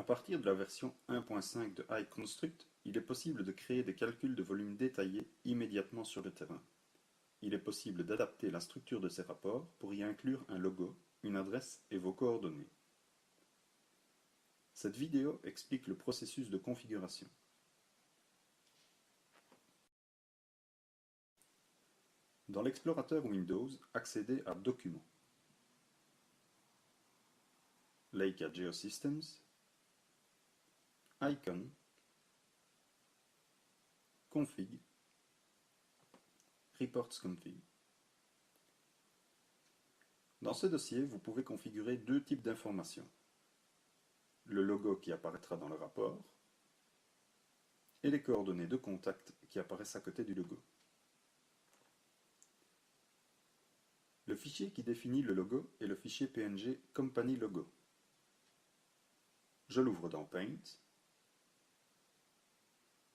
À partir de la version 1.5 de iConstruct, il est possible de créer des calculs de volume détaillés immédiatement sur le terrain. Il est possible d'adapter la structure de ces rapports pour y inclure un logo, une adresse et vos coordonnées. Cette vidéo explique le processus de configuration. Dans l'explorateur Windows, accédez à Documents, Leica Geosystems, Icon, Config, Reports Config. Dans ce dossier, vous pouvez configurer deux types d'informations. Le logo qui apparaîtra dans le rapport et les coordonnées de contact qui apparaissent à côté du logo. Le fichier qui définit le logo est le fichier PNG Company Logo. Je l'ouvre dans Paint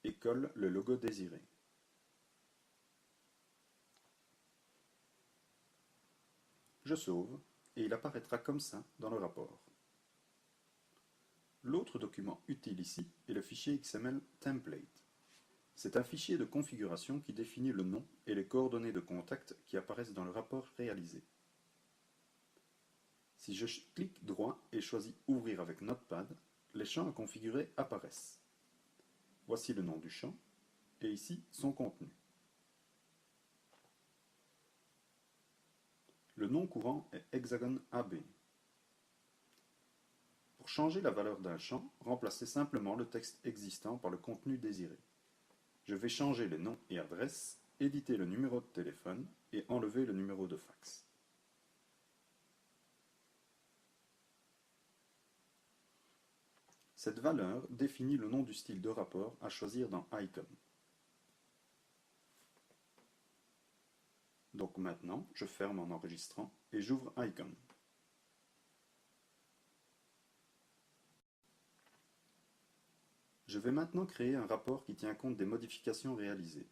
et colle le logo désiré. Je sauve et il apparaîtra comme ça dans le rapport. L'autre document utile ici est le fichier XML Template. C'est un fichier de configuration qui définit le nom et les coordonnées de contact qui apparaissent dans le rapport réalisé. Si je clique droit et choisis Ouvrir avec Notepad, les champs à configurer apparaissent. Voici le nom du champ et ici son contenu. Le nom courant est Hexagon AB. Pour changer la valeur d'un champ, remplacez simplement le texte existant par le contenu désiré. Je vais changer les noms et adresses, éditer le numéro de téléphone et enlever le numéro de fax. Cette valeur définit le nom du style de rapport à choisir dans Icon. Donc maintenant, je ferme en enregistrant et j'ouvre Icon. Je vais maintenant créer un rapport qui tient compte des modifications réalisées.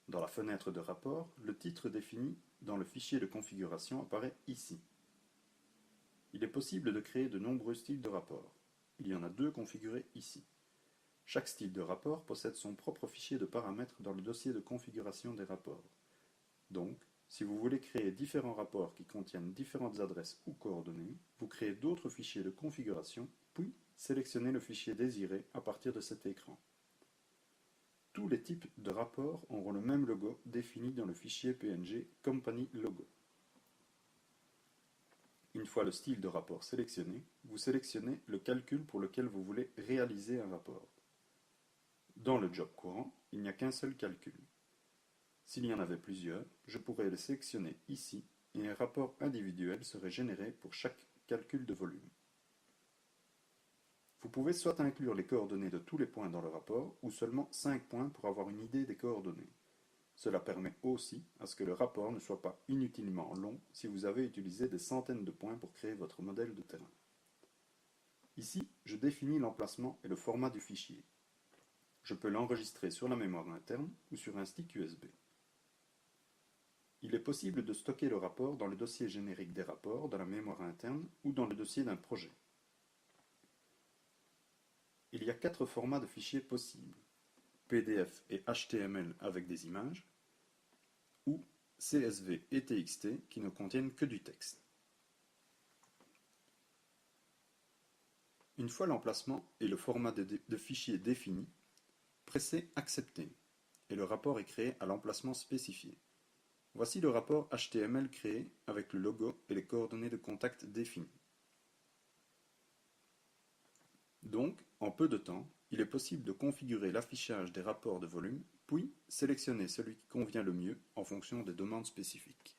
Dans la fenêtre de rapport, le titre défini dans le fichier de configuration apparaît ici. Il est possible de créer de nombreux styles de rapport. Il y en a deux configurés ici. Chaque style de rapport possède son propre fichier de paramètres dans le dossier de configuration des rapports. Donc, si vous voulez créer différents rapports qui contiennent différentes adresses ou coordonnées, vous créez d'autres fichiers de configuration, puis sélectionnez le fichier désiré à partir de cet écran. Tous les types de rapports auront le même logo défini dans le fichier PNG Company Logo. Une fois le style de rapport sélectionné, vous sélectionnez le calcul pour lequel vous voulez réaliser un rapport. Dans le job courant, il n'y a qu'un seul calcul. S'il y en avait plusieurs, je pourrais les sélectionner ici et un rapport individuel serait généré pour chaque calcul de volume. Vous pouvez soit inclure les coordonnées de tous les points dans le rapport ou seulement 5 points pour avoir une idée des coordonnées. Cela permet aussi à ce que le rapport ne soit pas inutilement long si vous avez utilisé des centaines de points pour créer votre modèle de terrain. Ici, je définis l'emplacement et le format du fichier. Je peux l'enregistrer sur la mémoire interne ou sur un stick USB. Il est possible de stocker le rapport dans le dossier générique des rapports de la mémoire interne ou dans le dossier d'un projet. Il y a 4 formats de fichiers possibles: PDF et HTML avec des images, ou CSV et TXT qui ne contiennent que du texte. Une fois l'emplacement et le format de fichier définis, pressez Accepter et le rapport est créé à l'emplacement spécifié. Voici le rapport HTML créé avec le logo et les coordonnées de contact définies. Donc, en peu de temps, il est possible de configurer l'affichage des rapports de volume, puis sélectionner celui qui convient le mieux en fonction des demandes spécifiques.